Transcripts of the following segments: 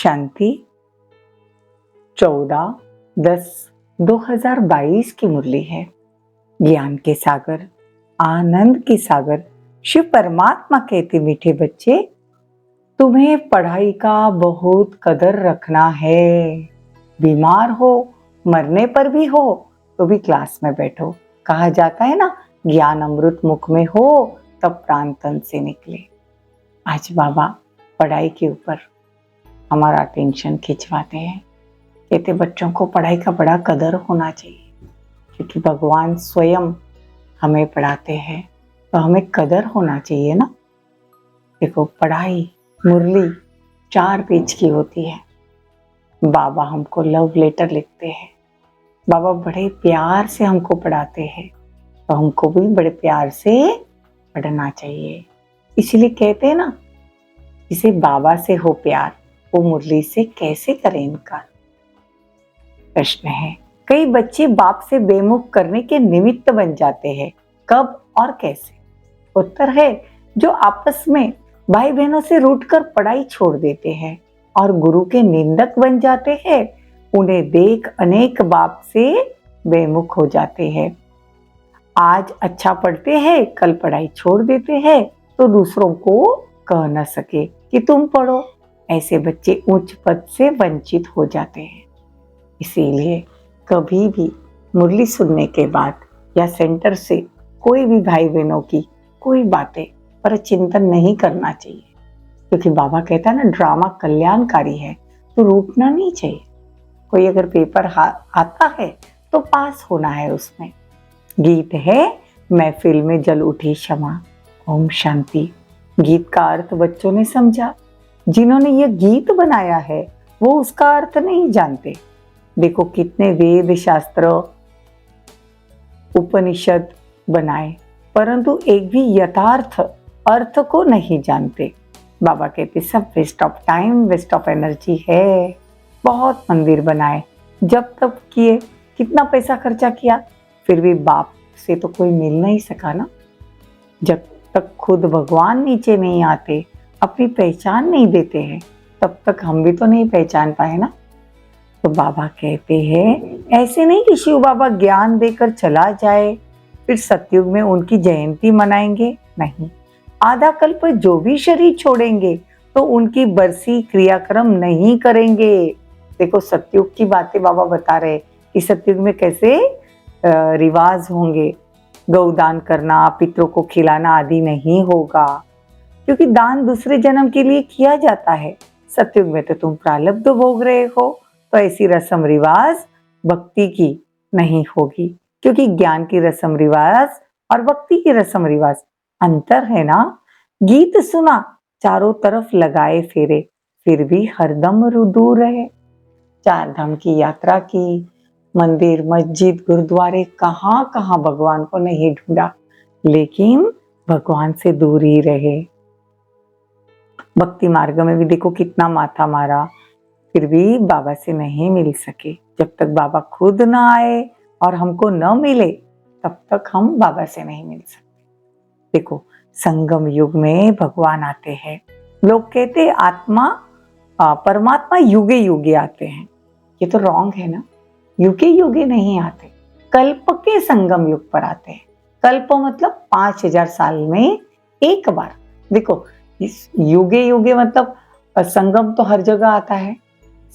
शांति 14/10/2022 की मुरली है। ज्ञान के सागर, आनंद के सागर शिव परमात्मा कहते, मीठे बच्चे तुम्हें पढ़ाई का बहुत कदर रखना है। बीमार हो, मरने पर भी हो तो भी क्लास में बैठो। कहा जाता है ना, ज्ञान अमृत मुख में हो तब प्राण तन से निकले। आज बाबा पढ़ाई के ऊपर हमारा अटेंशन खिंचवाते हैं। कहते बच्चों को पढ़ाई का बड़ा कदर होना चाहिए, क्योंकि भगवान स्वयं हमें पढ़ाते हैं तो हमें कदर होना चाहिए ना। देखो, पढ़ाई मुरली 4 पेज की होती है। बाबा हमको लव लेटर लिखते हैं। बाबा बड़े प्यार से हमको पढ़ाते हैं, तो हमको भी बड़े प्यार से पढ़ना चाहिए। इसीलिए कहते हैं ना, जिसे बाबा से हो प्यार वो मुरली से कैसे करें इनकार। प्रश्न है, कई बच्चे बाप से बेमुख करने के निमित्त बन जाते हैं, कब और कैसे? उत्तर है, जो आपस में भाई बहनों से रूठकर पढ़ाई छोड़ देते हैं और गुरु के निंदक बन जाते हैं, उन्हें देख अनेक बाप से बेमुख हो जाते हैं। आज अच्छा पढ़ते हैं, कल पढ़ाई छोड़ देते हैं तो दूसरों को कह न सके कि तुम पढ़ो। ऐसे बच्चे उच्च पद से वंचित हो जाते हैं। इसीलिए कभी भी मुरली सुनने के बाद या सेंटर से कोई भी भाई बहनों की कोई बातें पर चिंतन नहीं करना चाहिए, क्योंकि बाबा कहता है ना, ड्रामा कल्याणकारी है तो रूठना नहीं चाहिए। कोई अगर पेपर आता है तो पास होना है उसमें। गीत है, महफिल में जल उठी क्षमा, ओम शांति। गीत का अर्थ बच्चों ने समझा। जिन्होंने यह गीत बनाया है वो उसका अर्थ नहीं जानते। देखो कितने वेद शास्त्र उपनिषद बनाए, परंतु एक भी यथार्थ अर्थ को नहीं जानते। बाबा कहते सब waste of time, waste of energy है। बहुत मंदिर बनाए, जब तब किए, कितना पैसा खर्चा किया, फिर भी बाप से तो कोई मिल नहीं सका ना। जब तक खुद भगवान नीचे नहीं आते, अपनी पहचान नहीं देते हैं, तब तक हम भी तो नहीं पहचान पाए ना। तो बाबा कहते हैं ऐसे नहीं कि शिव बाबा ज्ञान देकर चला जाए फिर सतयुग में उनकी जयंती मनाएंगे, नहीं। आधा कल्प जो भी शरीर छोड़ेंगे तो उनकी बरसी क्रियाक्रम नहीं करेंगे। देखो सतयुग की बातें बाबा बता रहे कि सतयुग में कैसे रिवाज होंगे। गौदान करना, पितरों को खिलाना आदि नहीं होगा, क्योंकि दान दूसरे जन्म के लिए किया जाता है। सतयुग में तो तुम प्रारब्ध भोग रहे हो, तो ऐसी रस्म रिवाज भक्ति की नहीं होगी, क्योंकि ज्ञान की रस्म रिवाज और भक्ति की रस्म रिवाज अंतर है ना। गीत सुना, चारों तरफ लगाए फेरे, फिर भी हरदम दूर रहे। 4 धाम की यात्रा की, मंदिर मस्जिद गुरुद्वारे कहाँ कहाँ भगवान को नहीं ढूंढा, लेकिन भगवान से दूर ही रहे। भक्ति मार्ग में भी देखो कितना माथा मारा, फिर भी बाबा से नहीं मिल सके। जब तक बाबा खुद ना आए और हमको न मिले, तब तक हम बाबा से नहीं मिल सकते। देखो संगम युग में भगवान आते हैं। लोग कहते आत्मा परमात्मा युगे युगे आते हैं, ये तो रॉन्ग है ना। युगे युगे नहीं आते, कल्प के संगम युग पर आते हैं। कल्प मतलब 5000 साल में एक बार। देखो इस युगे युगे मतलब संगम तो हर जगह आता है।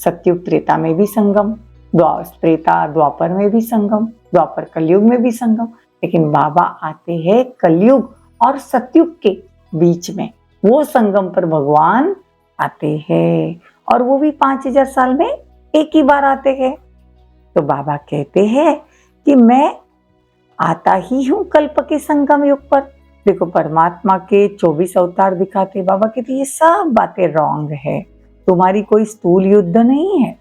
सतयुग त्रेता में भी संगम, त्रेता द्वापर में भी संगम, द्वापर कलयुग में भी संगम, लेकिन बाबा आते हैं कलयुग और सतयुग के बीच में। वो संगम पर भगवान आते हैं, और वो भी 5000 साल में एक ही बार आते हैं। तो बाबा कहते हैं कि मैं आता ही हूँ कल्प के संगम युग पर। देखो परमात्मा के 24 अवतार दिखाते। बाबा कहते ये सब बातें रॉन्ग है। तुम्हारी कोई स्थूल युद्ध नहीं है,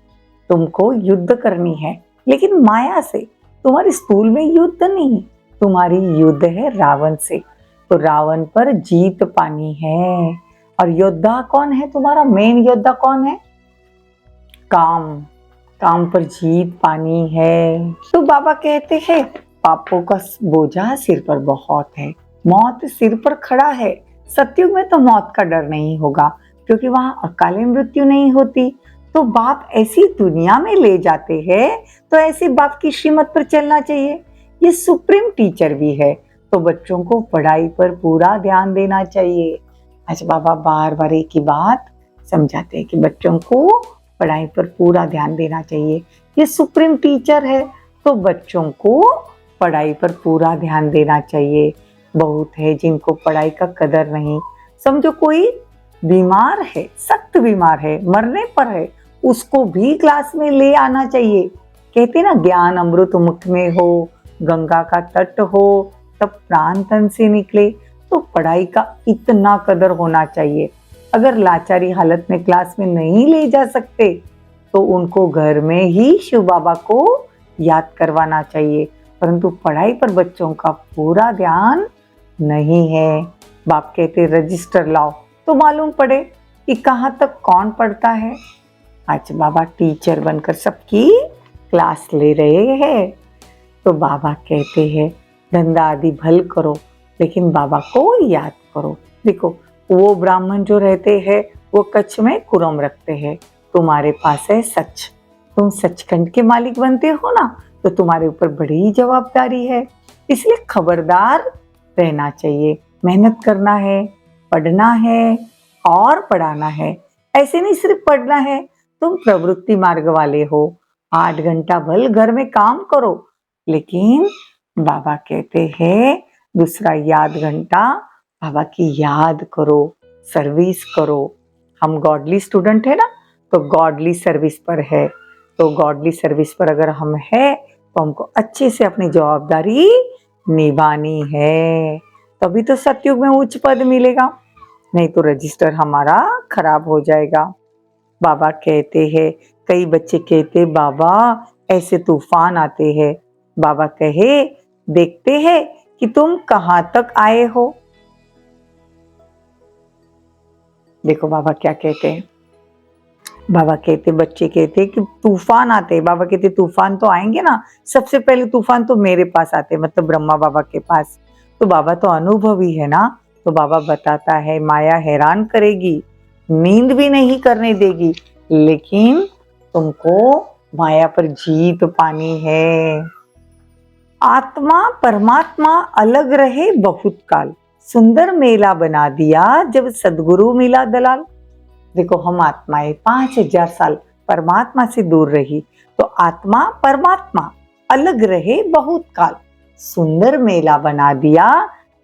तुमको युद्ध करनी है लेकिन माया से। तुम्हारी स्थूल में युद्ध नहीं, तुम्हारी युद्ध है रावण से। तो रावण पर जीत पानी है। और योद्धा कौन है? तुम्हारा मेन योद्धा कौन है? काम। काम पर जीत पानी है। तो बाबा कहते हैं पापों का बोझा सिर पर बहुत है, मौत सिर पर खड़ा है। सतयुग में तो मौत का डर नहीं होगा, क्योंकि वहां अकाली मृत्यु नहीं होती। तो बाप ऐसी दुनिया में ले जाते हैं, तो ऐसे बाप की श्रीमत पर चलना चाहिए। ये सुप्रीम टीचर भी है, तो बच्चों को पढ़ाई पर पूरा ध्यान देना चाहिए। आज बाबा बार बार एक ही बात समझाते हैं कि बच्चों को पढ़ाई पर पूरा ध्यान देना चाहिए। ये सुप्रीम टीचर है, तो बच्चों को पढ़ाई पर पूरा ध्यान देना चाहिए। बहुत है जिनको पढ़ाई का कदर नहीं। समझो कोई बीमार है, सख्त बीमार है, मरने पर है, उसको भी क्लास में ले आना चाहिए। कहते ना, ज्ञान अमृत मुख में हो, गंगा का तट हो, तब प्राण तन से निकले। तो पढ़ाई का इतना कदर होना चाहिए। अगर लाचारी हालत में क्लास में नहीं ले जा सकते, तो उनको घर में ही शिव बाबा को याद करवाना चाहिए। परंतु पढ़ाई पर बच्चों का पूरा ध्यान नहीं है। बाप कहते रजिस्टर लाओ तो मालूम पड़े कि कहाँ तक कौन पढ़ता है। आज बाबा टीचर बनकर सबकी क्लास ले रहे हैं। तो बाबा कहते हैं धंधा आदि भल करो, लेकिन बाबा को याद करो। देखो, वो ब्राह्मण जो रहते हैं वो कच्छ में कुरम रखते हैं। तुम्हारे पास है सच, तुम सचखंड के मालिक बनते हो ना, तो तुम्हारे ऊपर बड़ी जवाबदारी है। इसलिए खबरदार रहना चाहिए। मेहनत करना है, पढ़ना है और पढ़ाना है। ऐसे नहीं सिर्फ पढ़ना है, तुम प्रवृत्ति मार्ग वाले हो। 8 घंटा भल घर में काम करो, लेकिन बाबा कहते हैं दूसरा याद घंटा बाबा की याद करो, सर्विस करो। हम गॉडली स्टूडेंट है ना, तो गॉडली सर्विस पर है। तो गॉडली सर्विस पर अगर हम है, तो हमको अच्छे से अपनी जवाबदारी निभानी है, तभी तो सतयुग में उच्च पद मिलेगा। नहीं तो रजिस्टर हमारा खराब हो जाएगा। बाबा कहते हैं, कई बच्चे कहते बाबा ऐसे तूफान आते हैं। बाबा कहे देखते हैं कि तुम कहां तक आए हो। देखो बाबा क्या कहते हैं। बाबा कहते, बच्चे कहते कि तूफान आते। बाबा कहते तूफान तो आएंगे ना, सबसे पहले तूफान तो मेरे पास आते, मतलब ब्रह्मा बाबा के पास। तो बाबा तो अनुभवी है ना, तो बाबा बताता है माया हैरान करेगी, नींद भी नहीं करने देगी, लेकिन तुमको माया पर जीत पानी है। आत्मा परमात्मा अलग रहे बहुत काल, सुंदर मेला बना दिया जब सदगुरु मिला दलाल। देखो, हम आत्माएं 5000 साल परमात्मा से दूर रही, तो आत्मा परमात्मा अलग रहे बहुत काल, सुंदर मेला बना दिया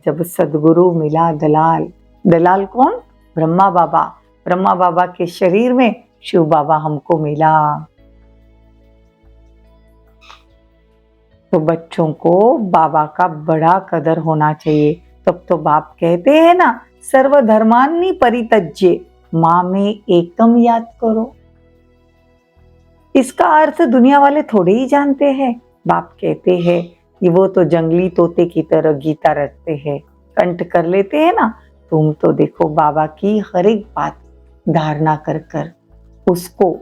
जब सदगुरु मिला दलाल। दलाल कौन? ब्रह्मा बाबा। ब्रह्मा बाबा के शरीर में शिव बाबा हमको मिला। तो बच्चों को बाबा का बड़ा कदर होना चाहिए। तब तो बाप कहते हैं ना, सर्वधर्मान्नि परित्यज्य मां में एकम याद करो। इसका अर्थ दुनिया वाले थोड़े ही जानते हैं। बाप कहते हैं कि वो तो जंगली तोते की तरह गीता रटते हैं, कंठ कर लेते हैं ना। तुम तो देखो बाबा की हर एक बात धारणा कर कर उसको,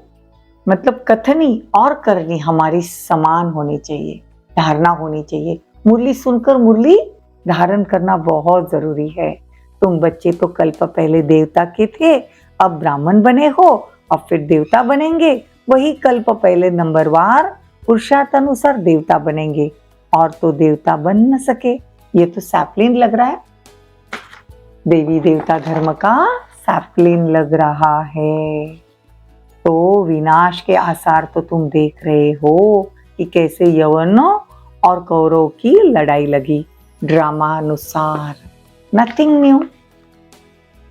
मतलब कथनी और करनी हमारी समान होनी चाहिए, धारणा होनी चाहिए। मुरली सुनकर मुरली धारण करना बहुत जरूरी है। तुम बच्चे तो कल्प पहले देवता के थे, अब ब्राह्मण बने हो और फिर देवता बनेंगे। वही कल्प पहले नंबरवार पुरुषार्थ अनुसार देवता बनेंगे, और तो देवता बन न सके। ये तो सैपलिन लग रहा है, देवी देवता धर्म का सैपलिन लग रहा है। तो विनाश के आसार तो तुम देख रहे हो कि कैसे यवनों और कौरवों की लड़ाई लगी ड्रामा अनुसार। नथिंग न्यू,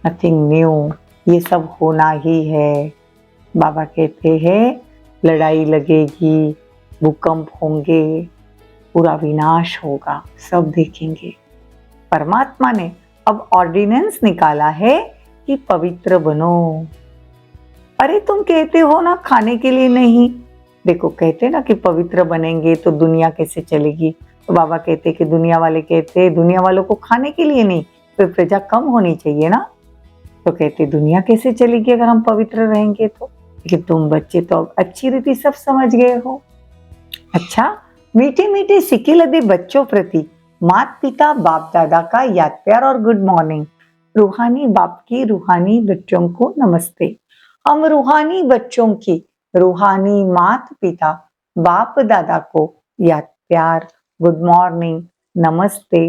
नथिंग न्यू, ये सब होना ही है। बाबा कहते हैं लड़ाई लगेगी, भूकंप होंगे, पूरा विनाश होगा, सब देखेंगे। परमात्मा ने अब ऑर्डिनेंस निकाला है कि पवित्र बनो। अरे तुम कहते हो ना खाने के लिए नहीं, देखो कहते ना कि पवित्र बनेंगे तो दुनिया कैसे चलेगी। तो बाबा कहते कि दुनिया वाले कहते दुनिया वालों को खाने के लिए नहीं, तो प्रजा कम होनी चाहिए ना। तो कहते दुनिया कैसे चलेगी अगर हम पवित्र रहेंगे तो। लेकिन तुम बच्चे तो अब अच्छी रीति सब समझ गए हो। अच्छा, मीठे मीठे सिक्के लदे बच्चों प्रति माता पिता बाप दादा का याद प्यार और गुड मॉर्निंग। रूहानी बाप की रूहानी बच्चों को नमस्ते। हम रूहानी बच्चों की रूहानी माता पिता बाप दादा को याद प्यार, गुड मॉर्निंग, नमस्ते,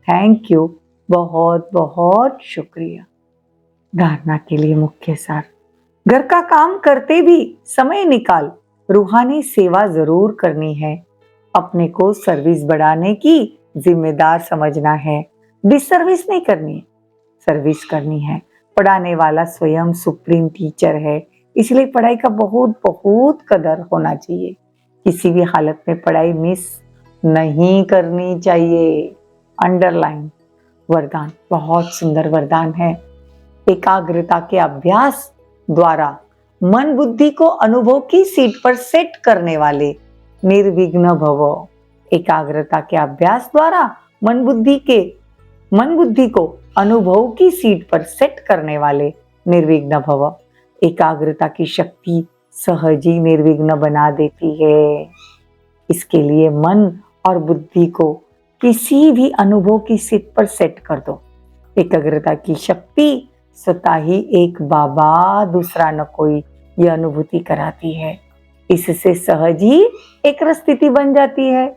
थैंक यू, बहुत बहुत शुक्रिया। धारणा के लिए मुख्य सार, घर का काम करते भी समय निकाल रूहानी सेवा जरूर करनी है। अपने को सर्विस बढ़ाने की जिम्मेदार समझना है, डिसर्विस नहीं करनी है, सर्विस करनी है। पढ़ाने वाला स्वयं सुप्रीम टीचर है, इसलिए पढ़ाई का बहुत बहुत कदर होना चाहिए। किसी भी हालत में पढ़ाई मिस नहीं करनी चाहिए। अंडरलाइन। वरदान बहुत सुंदर वरदान है। एकाग्रता के अभ्यास द्वारा मन बुद्धि को अनुभव की सीट पर सेट करने वाले निर्विघ्न भव। एकाग्रता के अभ्यास द्वारा मन बुद्धि को अनुभव की सीट पर सेट करने वाले निर्विघ्न भव। एकाग्रता की शक्ति सहज ही निर्विघ्न बना देती है। इसके लिए मन और बुद्धि को किसी भी अनुभव की सीट पर सेट कर दो। एकाग्रता की शक्ति स्वतः ही एक बाबा दूसरा न कोई यह अनुभूति कराती है। इससे सहज ही एक स्थिति बन जाती है।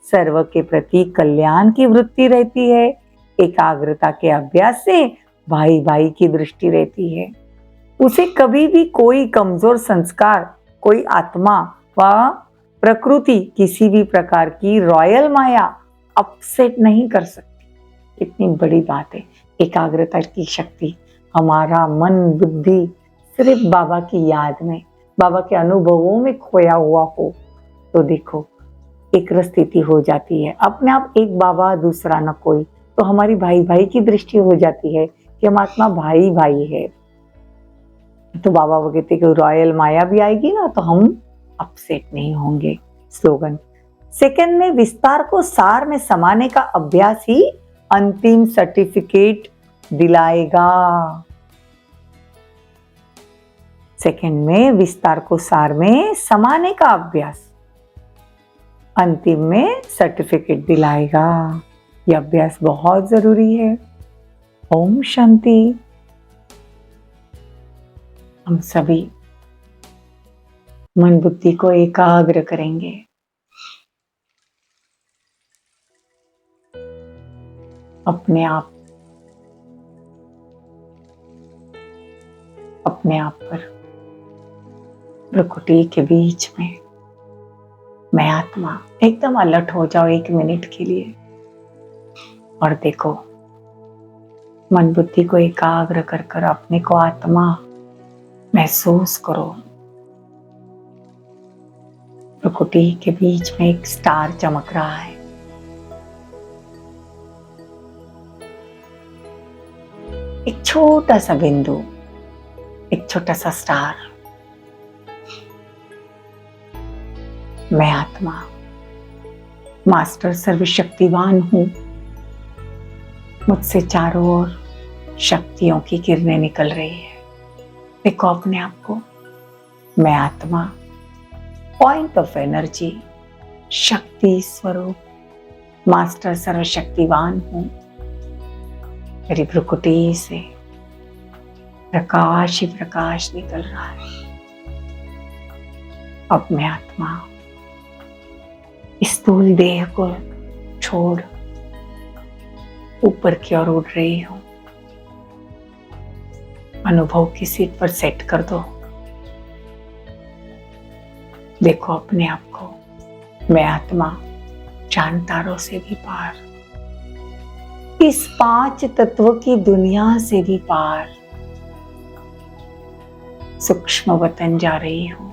सर्व के प्रति कल्याण की वृत्ति रहती है। एकाग्रता के अभ्यास से भाई भाई की दृष्टि रहती है। उसे कभी भी कोई कमजोर संस्कार, कोई आत्मा व प्रकृति किसी भी प्रकार की रॉयल माया अपसेट नहीं कर सकती। इतनी बड़ी बात है। एकाग्रता की शक्ति, हमारा मन बुद्धि सिर्फ बाबा की याद में, बाबा के अनुभवों में खोया हुआ हो तो देखो एक स्थिति हो जाती है। अपने आप एक बाबा दूसरा न कोई, तो हमारी भाई भाई की दृष्टि हो जाती है कि हम आत्मा भाई भाई है। तो बाबा वो कहते कि रॉयल माया भी आएगी ना तो हम अपसेट नहीं होंगे। स्लोगन, सेकंड में विस्तार को सार में समाने का अभ्यास ही अंतिम सर्टिफिकेट दिलाएगा। सेकंड में विस्तार को सार में समाने का अभ्यास अंतिम में सर्टिफिकेट दिलाएगा। यह अभ्यास बहुत जरूरी है। ओम शांति। हम सभी मन बुद्धि को एकाग्र करेंगे। अपने आप पर प्रकृति के बीच में मैं आत्मा एकदम अलर्ट हो जाओ 1 मिनट के लिए और देखो मन बुद्धि को एकाग्र कर कर अपने को आत्मा महसूस करो। प्रकृति के बीच में एक स्टार चमक रहा है। एक छोटा सा बिंदु, एक छोटा सा स्टार। मैं आत्मा मास्टर सर्वशक्तिवान हूं। मुझसे चारों ओर शक्तियों की किरणें निकल रही है। देखो अपने आप को, मैं आत्मा पॉइंट ऑफ एनर्जी, शक्ति स्वरूप मास्टर सर्वशक्तिवान हूं। मेरी प्रकृति से प्रकाश ही प्रकाश निकल रहा है। अब मैं आत्मा स्थूल देह को छोड़ ऊपर की ओर उड़ रही हूं। अनुभव की सीट पर सेट कर दो। देखो अपने आप को, मैं आत्मा चांद तारों से भी पार, इस 5 तत्व की दुनिया से भी पार सूक्ष्म वतन जा रही हूं।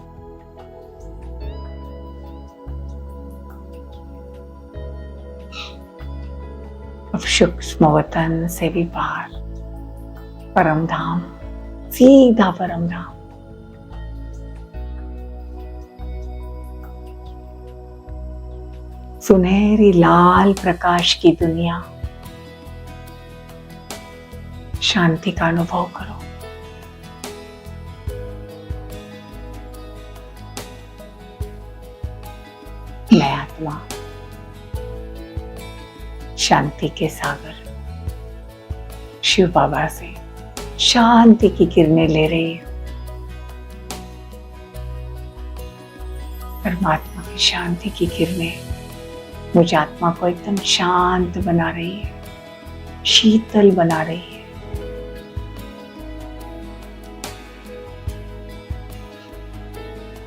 अब सूक्ष्म वतन से भी पार परम धाम, सीधा परम धाम। सुनहरी लाल प्रकाश की दुनिया, शांति का अनुभव करो। मैं आत्मा शांति के सागर शिव बाबा से शांति की किरणें ले रही हूं। की शांति की किरणें मुझ आत्मा को एकदम शांत बना रही है, शीतल बना रही है।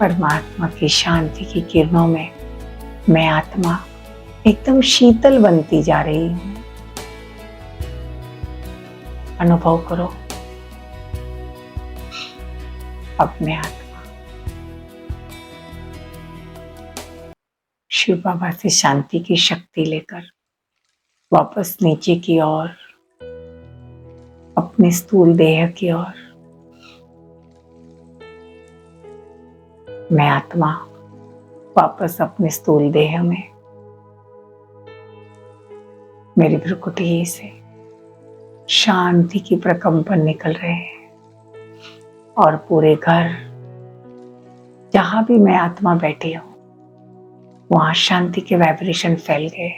परमात्मा की शांति की किरणों में मैं आत्मा एकदम शीतल बनती जा रही हूं। अनुभव करो अपने आत्मा शिव बाबा से शांति की शक्ति लेकर वापस नीचे की ओर, अपने स्थूल देह की ओर। मैं आत्मा वापस अपने स्थूल देह में, मेरी भ्रुकुटी से शांति की प्रकंपन निकल रहे हैं और पूरे घर, जहां भी मैं आत्मा बैठी हूं, वहां शांति के वाइब्रेशन फैल गए।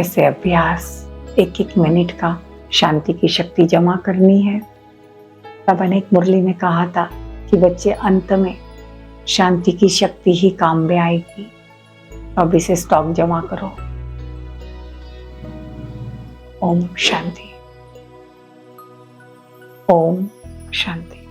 ऐसे अभ्यास 1-1 मिनट का शांति की शक्ति जमा करनी है। तब अनेक मुरली में कहा था कि बच्चे अंत में शांति की शक्ति ही काम में आएगी। अब इसे स्टॉक जमा करो। ओम शांति। ओम शांति।